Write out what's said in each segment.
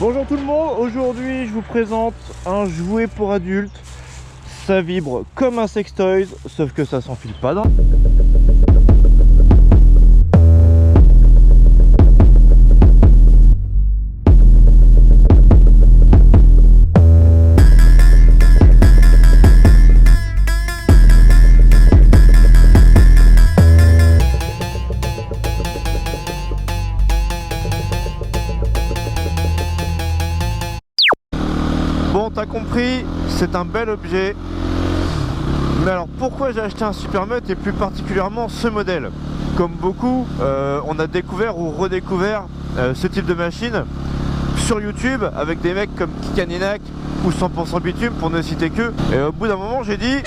Bonjour tout le monde, aujourd'hui je vous présente un jouet pour adultes. Ça vibre comme un sextoy, sauf que ça s'enfile pas dans... Bon, t'as compris, c'est un bel objet. Mais alors pourquoi j'ai acheté un Supermut et plus particulièrement ce modèle? Comme beaucoup, on a découvert ou redécouvert ce type de machine sur YouTube avec des mecs comme Kikaninak ou 100% Bitume pour ne citer que. Et au bout d'un moment j'ai dit je la veux,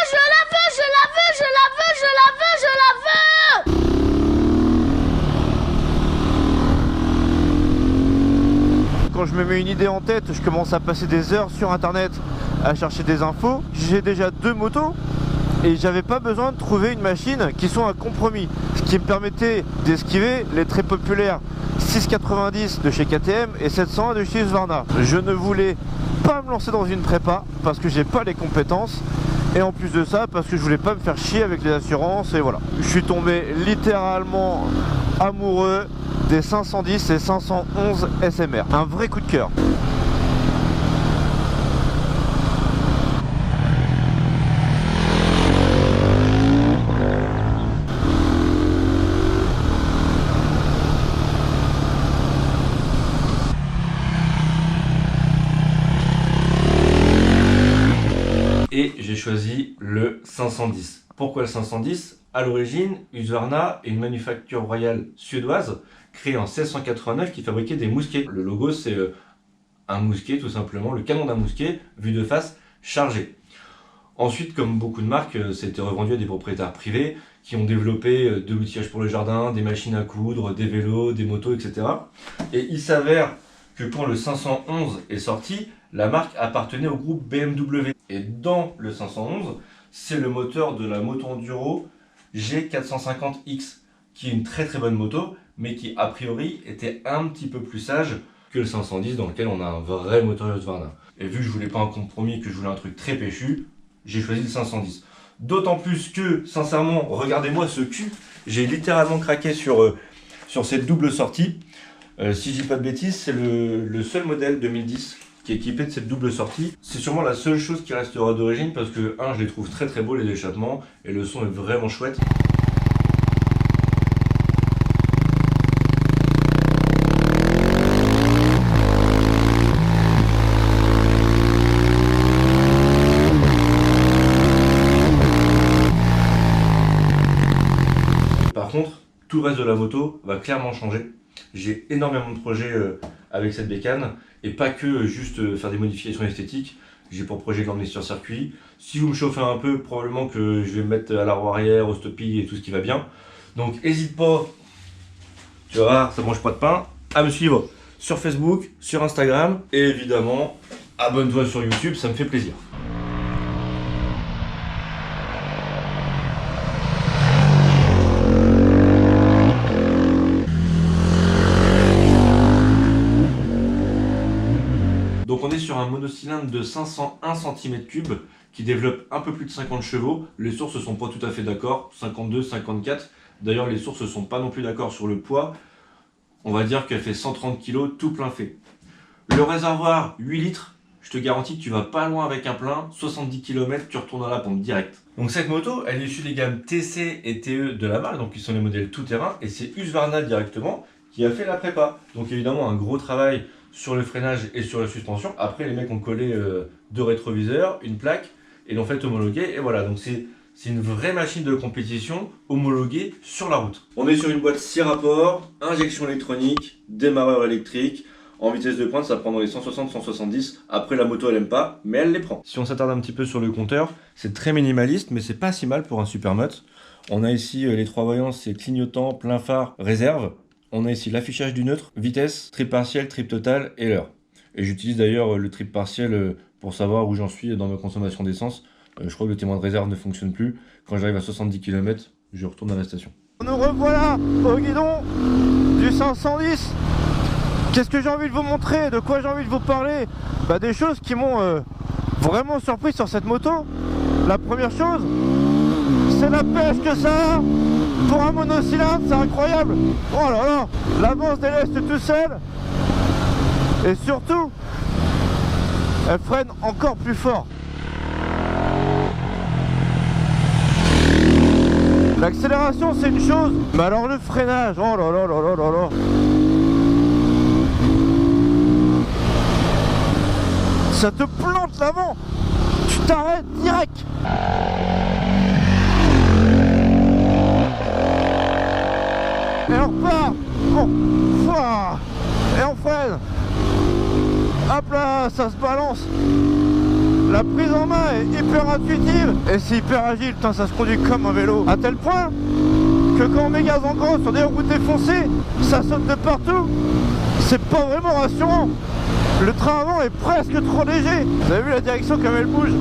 je la veux, je la veux, je la veux, je la veux, je la veux. Quand je me mets une idée en tête, je commence à passer des heures sur internet à chercher des infos. J'ai déjà 2 motos et j'avais pas besoin de trouver une machine qui soit un compromis, ce qui me permettait d'esquiver les très populaires 690 de chez KTM et 701 de chez Husqvarna. Je ne voulais pas me lancer dans une prépa parce que j'ai pas les compétences, et en plus de ça parce que je voulais pas me faire chier avec les assurances. Et voilà, je suis tombé littéralement amoureux des 510 et 511 SMR. Un vrai coup de cœur. Et j'ai choisi le 510. Pourquoi le 510? À l'origine, Husqvarna est une manufacture royale suédoise créée en 1689 qui fabriquait des mousquets. Le logo, c'est un mousquet tout simplement, le canon d'un mousquet vu de face chargé. Ensuite, comme beaucoup de marques, c'était revendu à des propriétaires privés qui ont développé de l'outillage pour le jardin, des machines à coudre, des vélos, des motos, etc. Et il s'avère que quand le 511 est sorti, la marque appartenait au groupe BMW. Et dans le 511, c'est le moteur de la moto enduro G450X, qui est une très très bonne moto, mais qui a priori était un petit peu plus sage que le 510 dans lequel on a un vrai moteur Husqvarna. Et vu que je voulais pas un compromis, que je voulais un truc très péchu, j'ai choisi le 510. D'autant plus que, sincèrement, regardez-moi ce cul, j'ai littéralement craqué sur cette double sortie. Si je dis pas de bêtises, c'est le seul modèle 2010 qui est équipé de cette double sortie. C'est sûrement la seule chose qui restera d'origine parce que, je les trouve très très beaux les échappements et le son est vraiment chouette. Par contre, tout le reste de la moto va clairement changer. J'ai énormément de projets avec cette bécane et pas que juste faire des modifications esthétiques. J'ai pour projet de l'emmener sur circuit. Si vous me chauffez un peu, probablement que je vais me mettre à la roue arrière, au stoppie et tout ce qui va bien. Donc n'hésite pas, tu vas voir, ça mange pas de pain, à me suivre sur Facebook, sur Instagram et évidemment, abonne-toi sur YouTube, ça me fait plaisir. Donc on est sur un monocylindre de 501 cm3 qui développe un peu plus de 50 chevaux. Les sources ne sont pas tout à fait d'accord, 52, 54. D'ailleurs les sources ne sont pas non plus d'accord sur le poids. On va dire qu'elle fait 130 kg tout plein fait. Le réservoir 8 litres, je te garantis que tu vas pas loin avec un plein, 70 km tu retournes à la pompe direct. Donc cette moto, elle est issue des gammes TC et TE de la marque, donc qui sont les modèles tout-terrain, et c'est Husqvarna directement qui a fait la prépa. Donc évidemment un gros travail sur le freinage et sur la suspension. Après les mecs ont collé 2 rétroviseurs, une plaque et l'ont fait homologuer et voilà. Donc c'est une vraie machine de compétition homologuée sur la route. On est sur une boîte 6 rapports, injection électronique, démarreur électrique. En vitesse de pointe ça prend dans les 160-170. Après la moto elle aime pas mais elle les prend. Si on s'attarde un petit peu sur le compteur, c'est très minimaliste mais c'est pas si mal pour un Supermut. On a ici les 3 voyants, c'est clignotant, plein phare, réserve. On a ici l'affichage du neutre, vitesse, trip partiel, trip total et l'heure. Et j'utilise d'ailleurs le trip partiel pour savoir où j'en suis dans ma consommation d'essence. Je crois que le témoin de réserve ne fonctionne plus. Quand j'arrive à 70 km, je retourne à la station. Nous revoilà au guidon du 510 Qu'est-ce que j'ai envie de vous montrer? De quoi j'ai envie de vous parler? Bah des choses qui m'ont vraiment surpris sur cette moto. La première chose, c'est la pêche que ça a. Pour un monocylindre, c'est incroyable. Oh là là, l'avance déleste tout seul. Et surtout, elle freine encore plus fort. L'accélération c'est une chose, mais alors le freinage, oh là là là là là là. Ça te plante l'avant, tu t'arrêtes direct. Et on repart. Bon, et on freine. Hop là, ça se balance. La prise en main est hyper intuitive et c'est hyper agile, putain, ça se conduit comme un vélo. À tel point que quand on met gaz en gros sur des routes défoncées, ça saute de partout. C'est pas vraiment rassurant. Le train avant est presque trop léger. Vous avez vu la direction comme elle bouge.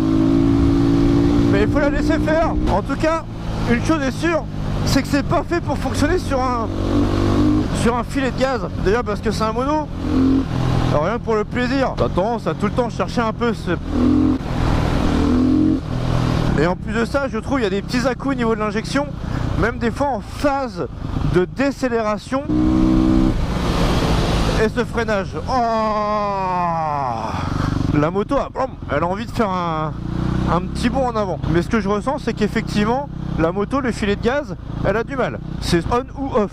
Mais il faut la laisser faire. En tout cas, une chose est sûre, c'est que c'est pas fait pour fonctionner sur un filet de gaz. Déjà parce que c'est un mono. Alors rien que pour le plaisir, t'as tendance à tout le temps chercher un peu ce... Et en plus de ça, je trouve il y a des petits à-coups au niveau de l'injection, même des fois en phase de décélération. Et ce freinage, oh, la moto, elle a envie de faire un petit bond en avant. Mais ce que je ressens, c'est qu'effectivement, la moto, le filet de gaz, elle a du mal. C'est on ou off.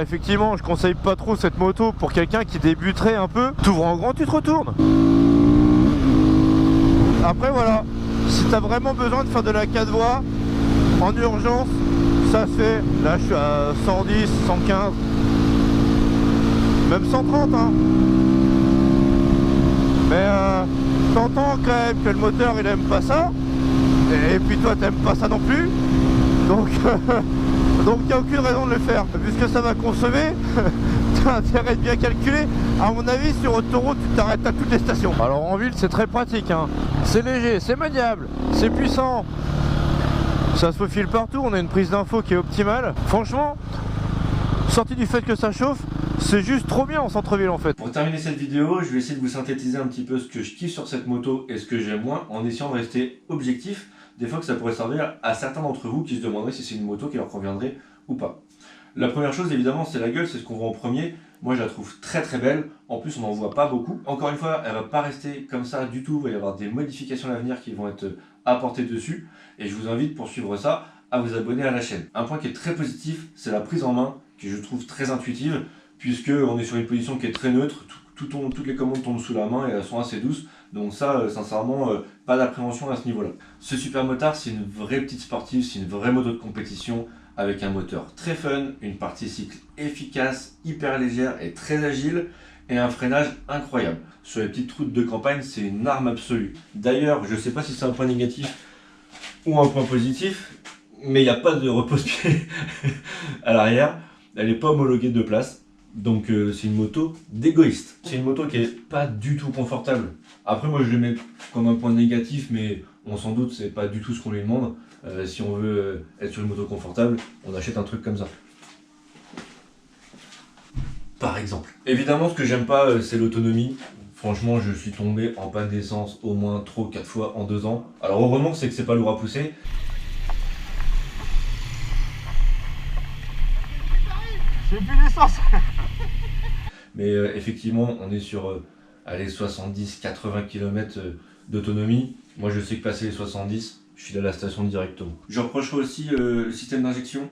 Effectivement, je conseille pas trop cette moto pour quelqu'un qui débuterait un peu. T'ouvres en grand, tu te retournes. Après voilà, si t'as vraiment besoin de faire de la 4 voies en urgence, ça se fait. Là je suis à 110, 115, même 130 hein. Mais t'entends quand même que le moteur il aime pas ça. Et puis toi t'aimes pas ça non plus. Donc donc il n'y a aucune raison de le faire. Vu ce que ça va consommer, t'as intérêt de bien calculer. À mon avis, sur autoroute, tu t'arrêtes à toutes les stations. Alors en ville, c'est très pratique, hein. C'est léger, c'est maniable, c'est puissant. Ça se faufile partout, on a une prise d'info qui est optimale. Franchement, sorti du fait que ça chauffe, c'est juste trop bien en centre-ville en fait. Pour terminer cette vidéo, je vais essayer de vous synthétiser un petit peu ce que je kiffe sur cette moto et ce que j'aime moins, en essayant de rester objectif. Des fois que ça pourrait servir à certains d'entre vous qui se demanderaient si c'est une moto qui leur conviendrait ou pas. La première chose évidemment c'est la gueule, c'est ce qu'on voit en premier. Moi je la trouve très très belle, en plus on n'en voit pas beaucoup. Encore une fois, elle va pas rester comme ça du tout, il va y avoir des modifications à l'avenir qui vont être apportées dessus. Et je vous invite pour suivre ça à vous abonner à la chaîne. Un point qui est très positif, c'est la prise en main, que je trouve très intuitive, puisque on est sur une position qui est très neutre, toutes les commandes tombent sous la main et elles sont assez douces. Donc ça, sincèrement, pas d'appréhension à ce niveau-là. Ce super motard, c'est une vraie petite sportive, c'est une vraie moto de compétition avec un moteur très fun, une partie cycle efficace, hyper légère et très agile, et un freinage incroyable. Sur les petites routes de campagne, c'est une arme absolue. D'ailleurs, je ne sais pas si c'est un point négatif ou un point positif, mais il n'y a pas de repose-pied à l'arrière. Elle n'est pas homologuée de place. Donc c'est une moto d'égoïste. C'est une moto qui est pas du tout confortable. Après moi je le mets comme un point négatif, mais on s'en doute, c'est pas du tout ce qu'on lui demande. Si on veut être sur une moto confortable, on achète un truc comme ça. Par exemple. Évidemment ce que j'aime pas c'est l'autonomie. Franchement je suis tombé en panne d'essence au moins 3-4 fois en 2 ans. Alors heureusement c'est que c'est pas lourd à pousser. J'ai plus d'essence. Mais effectivement, on est sur 70-80 km d'autonomie. Moi, je sais que passer les 70, je suis à la station directement. Je reprocherai aussi le système d'injection,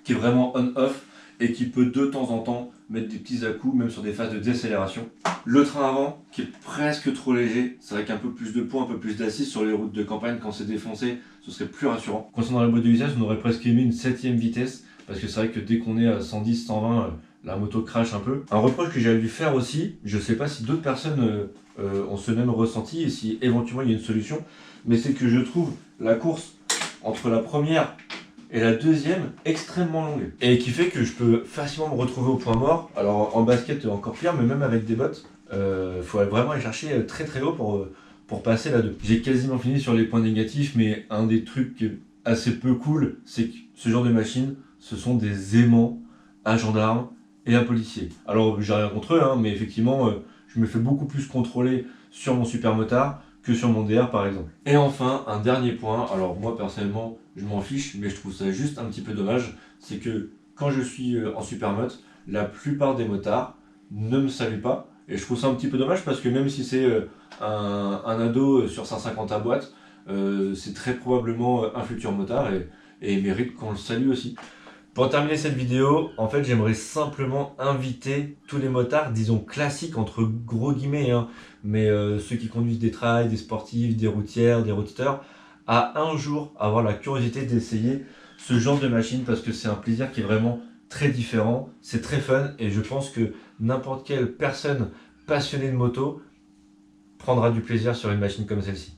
qui est vraiment on-off et qui peut de temps en temps mettre des petits à-coups, même sur des phases de décélération. Le train avant, qui est presque trop léger, c'est vrai qu'un peu plus de poids, un peu plus d'assises sur les routes de campagne, quand c'est défoncé, ce serait plus rassurant. Concernant la boîte de vitesse, on aurait presque aimé une 7ème vitesse, parce que c'est vrai que dès qu'on est à 110-120, la moto crache un peu. Un reproche que j'avais dû faire aussi, je sais pas si d'autres personnes ont ce même ressenti et si éventuellement il y a une solution, mais c'est que je trouve la course entre la première et la deuxième extrêmement longue. Et qui fait que je peux facilement me retrouver au point mort. Alors en basket encore pire, mais même avec des bottes, faut vraiment aller chercher très très haut pour passer là-dedans. J'ai quasiment fini sur les points négatifs, mais un des trucs assez peu cool, c'est que ce genre de machine, ce sont des aimants, un gendarme et un policier. Alors j'ai rien contre eux, hein, mais effectivement je me fais beaucoup plus contrôler sur mon supermotard que sur mon DR par exemple. Et enfin, un dernier point, alors moi personnellement je m'en fiche, mais je trouve ça juste un petit peu dommage, c'est que quand je suis en supermote, la plupart des motards ne me saluent pas, et je trouve ça un petit peu dommage parce que même si c'est un ado sur 150 à boîte, c'est très probablement un futur motard et il mérite qu'on le salue aussi. Pour terminer cette vidéo, en fait j'aimerais simplement inviter tous les motards, disons classiques entre gros guillemets, hein, mais ceux qui conduisent des trails, des sportifs, des routières, des roadsters, à un jour avoir la curiosité d'essayer ce genre de machine parce que c'est un plaisir qui est vraiment très différent, c'est très fun et je pense que n'importe quelle personne passionnée de moto prendra du plaisir sur une machine comme celle-ci.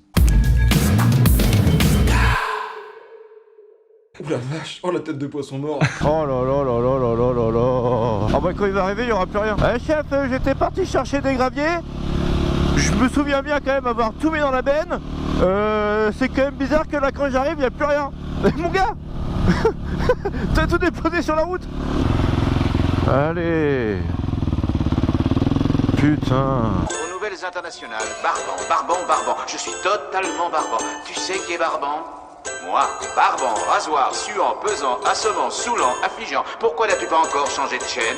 Oh la vache, oh la tête de poisson mort. Oh là là là là là là là là. Ah bah quand il va arriver, il n'y aura plus rien. Eh chef, j'étais parti chercher des graviers. Je me souviens bien quand même avoir tout mis dans la benne. C'est quand même bizarre que là quand j'arrive, il n'y a plus rien. Mais mon gars, t'as tout déposé sur la route. Allez. Putain. Aux nouvelles internationales, Barban, je suis totalement Barban. Tu sais qui est Barban? Moi, Barban, rasoir, suant, pesant, assommant, saoulant, affligeant. Pourquoi n'as-tu pas encore changé de chaîne?